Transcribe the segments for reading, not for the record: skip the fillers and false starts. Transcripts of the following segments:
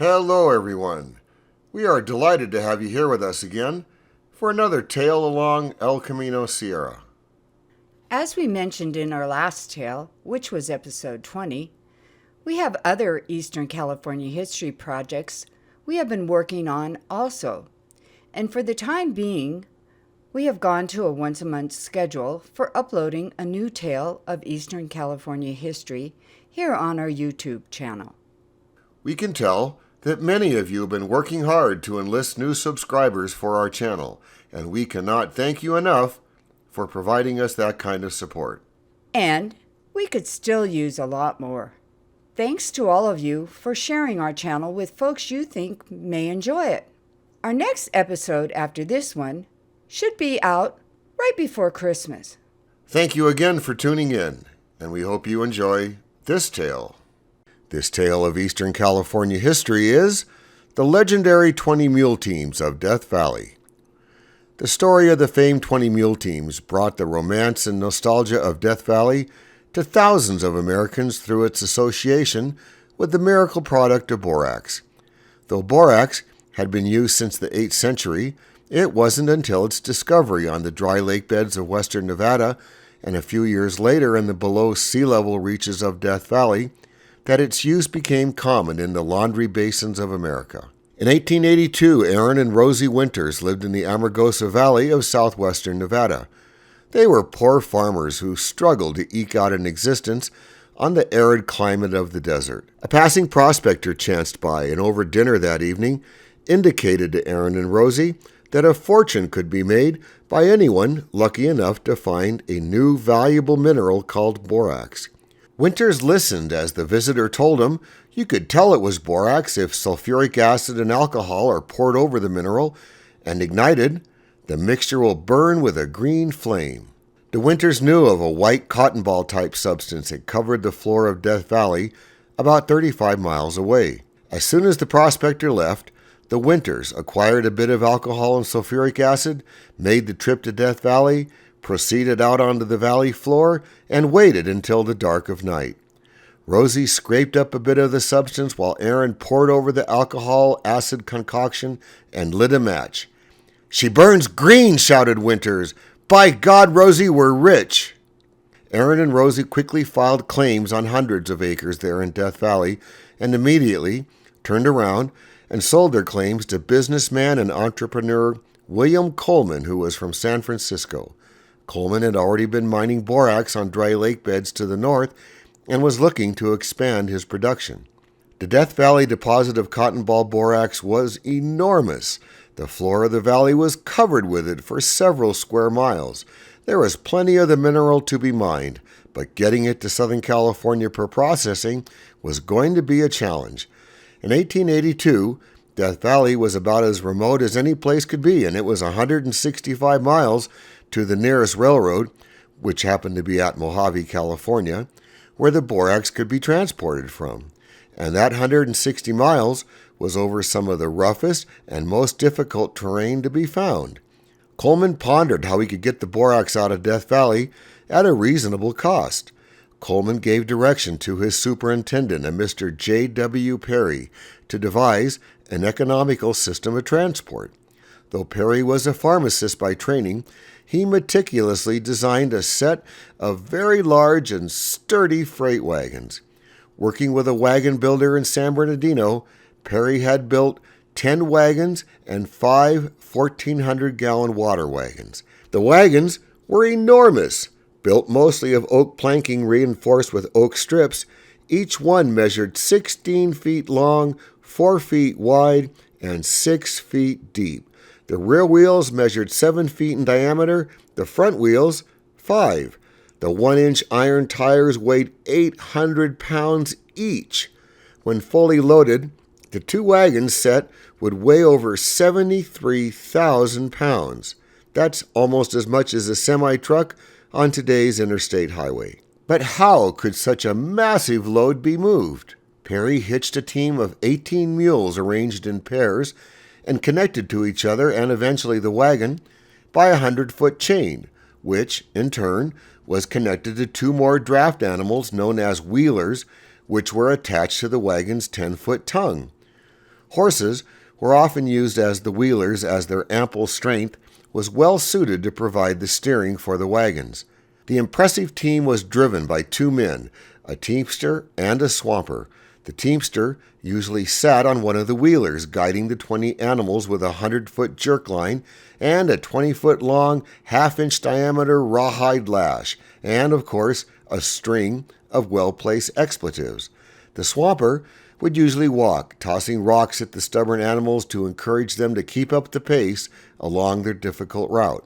Hello, everyone. We are delighted to have you here with us again for another tale along El Camino Sierra. As we mentioned in our last tale, which was episode 20, we have other Eastern California history projects we have been working on also. And for the time being, we have gone to a once-a-month schedule for uploading a new tale of Eastern California history here on our YouTube channel. We can tell that many of you have been working hard to enlist new subscribers for our channel, and we cannot thank you enough for providing us that kind of support. And we could still use a lot more. Thanks to all of you for sharing our channel with folks you think may enjoy it. Our next episode after this one should be out right before Christmas. Thank you again for tuning in, and we hope you enjoy this tale. This tale of Eastern California history is the legendary 20 Mule Teams of Death Valley. The story of the famed 20 Mule Teams brought the romance and nostalgia of Death Valley to thousands of Americans through its association with the miracle product of borax. Though borax had been used since the 8th century, it wasn't until its discovery on the dry lake beds of western Nevada and a few years later in the below sea level reaches of Death Valley that its use became common in the laundry basins of America. In 1882, Aaron and Rosie Winters lived in the Amargosa Valley of southwestern Nevada. They were poor farmers who struggled to eke out an existence on the arid climate of the desert. A passing prospector chanced by and over dinner that evening indicated to Aaron and Rosie that a fortune could be made by anyone lucky enough to find a new valuable mineral called borax. Winters listened as the visitor told him you could tell it was borax if sulfuric acid and alcohol are poured over the mineral and ignited. The mixture will burn with a green flame. The Winters knew of a white cotton ball type substance that covered the floor of Death Valley about 35 miles away. As soon as the prospector left, the Winters acquired a bit of alcohol and sulfuric acid, made the trip to Death Valley, proceeded out onto the valley floor, and waited until the dark of night. Rosie scraped up a bit of the substance while Aaron poured over the alcohol acid concoction and lit a match. "She burns green," shouted Winters. "By God, Rosie, we're rich." Aaron and Rosie quickly filed claims on hundreds of acres there in Death Valley and immediately turned around and sold their claims to businessman and entrepreneur William Coleman, who was from San Francisco. Coleman had already been mining borax on dry lake beds to the north and was looking to expand his production. The Death Valley deposit of cotton ball borax was enormous. The floor of the valley was covered with it for several square miles. There was plenty of the mineral to be mined, but getting it to Southern California for processing was going to be a challenge. In 1882, Death Valley was about as remote as any place could be, and it was 165 miles to the nearest railroad, which happened to be at Mojave, California, where the borax could be transported from. And that 160 miles was over some of the roughest and most difficult terrain to be found. Coleman pondered how he could get the borax out of Death Valley at a reasonable cost. Coleman gave direction to his superintendent, a Mr. J.W. Perry, to devise an economical system of transport. Though Perry was a pharmacist by training, he meticulously designed a set of very large and sturdy freight wagons. Working with a wagon builder in San Bernardino, Perry had built 10 wagons and 5 1,400-gallon water wagons. The wagons were enormous, built mostly of oak planking reinforced with oak strips. Each one measured 16 feet long, 4 feet wide, and 6 feet deep. The rear wheels measured 7 feet in diameter, the front wheels 5. The 1-inch iron tires weighed 800 pounds each. When fully loaded, the 2 wagons set would weigh over 73,000 pounds. That's almost as much as a semi-truck on today's interstate highway. But how could such a massive load be moved? Perry hitched a team of 18 mules arranged in pairs and connected to each other and eventually the wagon by a 100-foot chain, which, in turn, was connected to 2 more draft animals known as wheelers, which were attached to the wagon's 10-foot tongue. Horses were often used as the wheelers, as their ample strength was well suited to provide the steering for the wagons. The impressive team was driven by two men, a teamster and a swamper. The teamster usually sat on one of the wheelers, guiding the 20 animals with a 100-foot jerk line and a 20-foot-long, half-inch diameter rawhide lash, and, of course, a string of well-placed expletives. The swamper would usually walk, tossing rocks at the stubborn animals to encourage them to keep up the pace along their difficult route.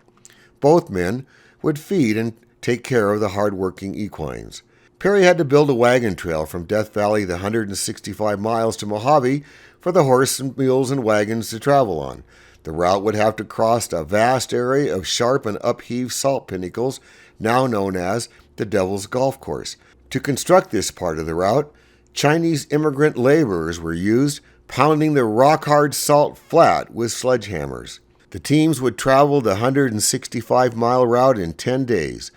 Both men would feed and take care of the hard-working equines. Perry had to build a wagon trail from Death Valley, the 165 miles, to Mojave for the horse and mules and wagons to travel on. The route would have to cross a vast area of sharp and upheaved salt pinnacles, now known as the Devil's Golf Course. To construct this part of the route, Chinese immigrant laborers were used, pounding the rock-hard salt flat with sledgehammers. The teams would travel the 165-mile route in 10 days.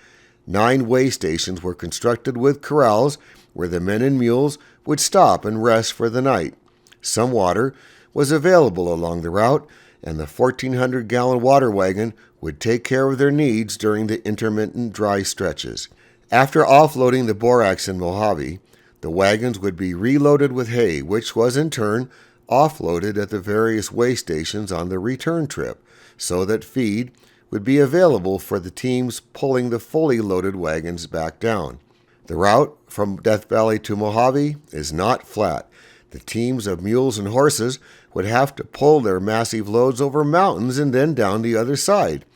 9 way stations were constructed with corrals where the men and mules would stop and rest for the night. Some water was available along the route, and the 1,400-gallon water wagon would take care of their needs during the intermittent dry stretches. After offloading the borax in Mojave, the wagons would be reloaded with hay, which was in turn offloaded at the various way stations on the return trip, so that feed would be available for the teams pulling the fully loaded wagons back down. The route from Death Valley to Mojave is not flat. The teams of mules and horses would have to pull their massive loads over mountains and then down the other side.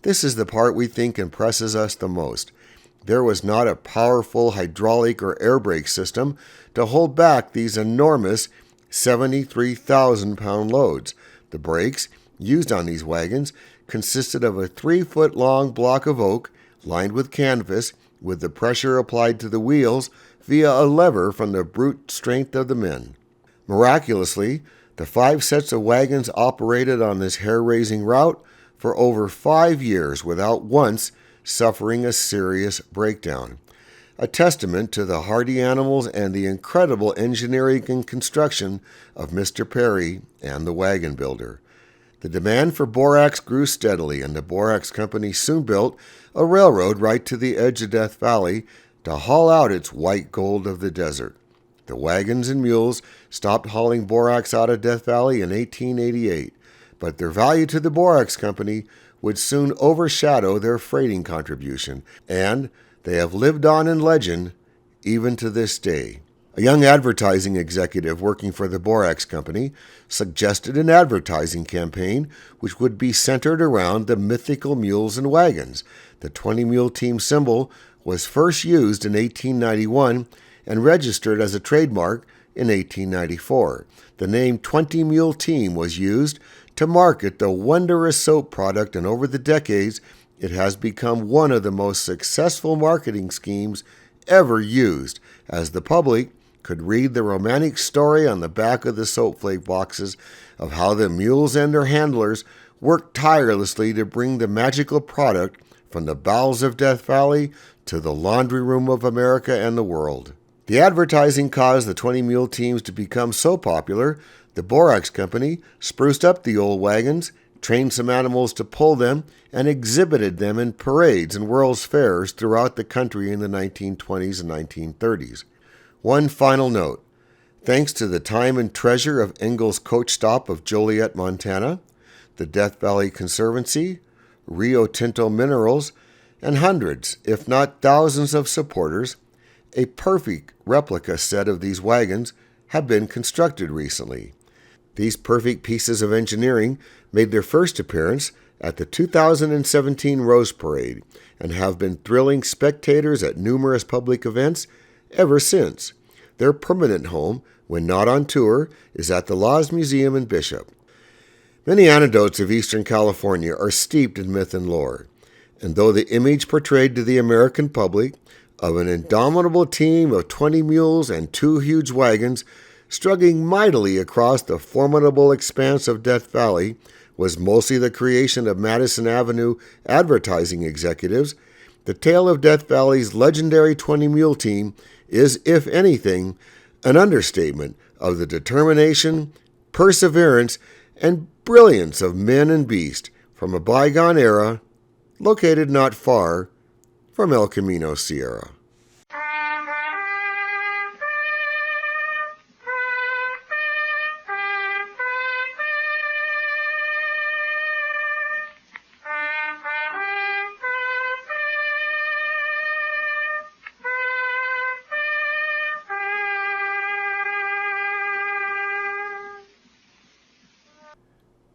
This is the part we think impresses us the most. There was not a powerful hydraulic or air brake system to hold back these enormous 73,000-pound loads. The brakes used on these wagons consisted of a 3-foot-long block of oak lined with canvas, with the pressure applied to the wheels via a lever from the brute strength of the men. Miraculously, the 5 sets of wagons operated on this hair-raising route for over 5 years without once suffering a serious breakdown, a testament to the hardy animals and the incredible engineering and construction of Mr. Perry and the wagon builder. The demand for borax grew steadily, and the Borax Company soon built a railroad right to the edge of Death Valley to haul out its white gold of the desert. The wagons and mules stopped hauling borax out of Death Valley in 1888, but their value to the Borax Company would soon overshadow their freighting contribution, and they have lived on in legend even to this day. A young advertising executive working for the Borax Company suggested an advertising campaign which would be centered around the mythical mules and wagons. The 20-mule team symbol was first used in 1891 and registered as a trademark in 1894. The name 20-mule team was used to market the wondrous soap product, and over the decades, it has become one of the most successful marketing schemes ever used, as the public could read the romantic story on the back of the soap flake boxes of how the mules and their handlers worked tirelessly to bring the magical product from the bowels of Death Valley to the laundry room of America and the world. The advertising caused the 20-mule teams to become so popular, the Borax Company spruced up the old wagons, trained some animals to pull them, and exhibited them in parades and World's Fairs throughout the country in the 1920s and 1930s. One final note. Thanks to the time and treasure of Engel's coach stop of Joliet, Montana, the Death Valley Conservancy, Rio Tinto Minerals, and hundreds, if not thousands of supporters, a perfect replica set of these wagons have been constructed recently. These perfect pieces of engineering made their first appearance at the 2017 Rose Parade and have been thrilling spectators at numerous public events ever since. Their permanent home, when not on tour, is at the Laws Museum in Bishop. Many anecdotes of Eastern California are steeped in myth and lore, and though the image portrayed to the American public of an indomitable team of 20 mules and 2 huge wagons struggling mightily across the formidable expanse of Death Valley was mostly the creation of Madison Avenue advertising executives, the tale of Death Valley's legendary 20-mule team is, if anything, an understatement of the determination, perseverance, and brilliance of men and beast from a bygone era located not far from El Camino Sierra.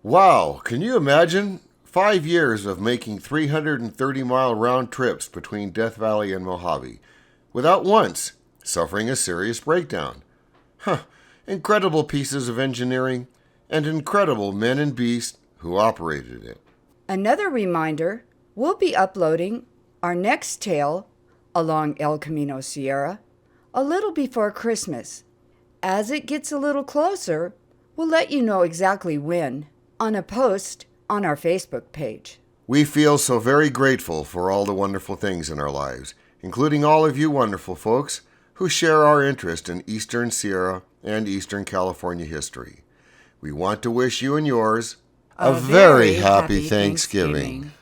Wow, can you imagine? 5 years of making 330-mile round trips between Death Valley and Mojave without once suffering a serious breakdown. Incredible pieces of engineering and incredible men and beasts who operated it. Another reminder, we'll be uploading our next tale along El Camino Sierra a little before Christmas. As it gets a little closer, we'll let you know exactly when on a post on our Facebook page. We feel so very grateful for all the wonderful things in our lives, including all of you wonderful folks who share our interest in Eastern Sierra and Eastern California history. We want to wish you and yours a very happy Thanksgiving.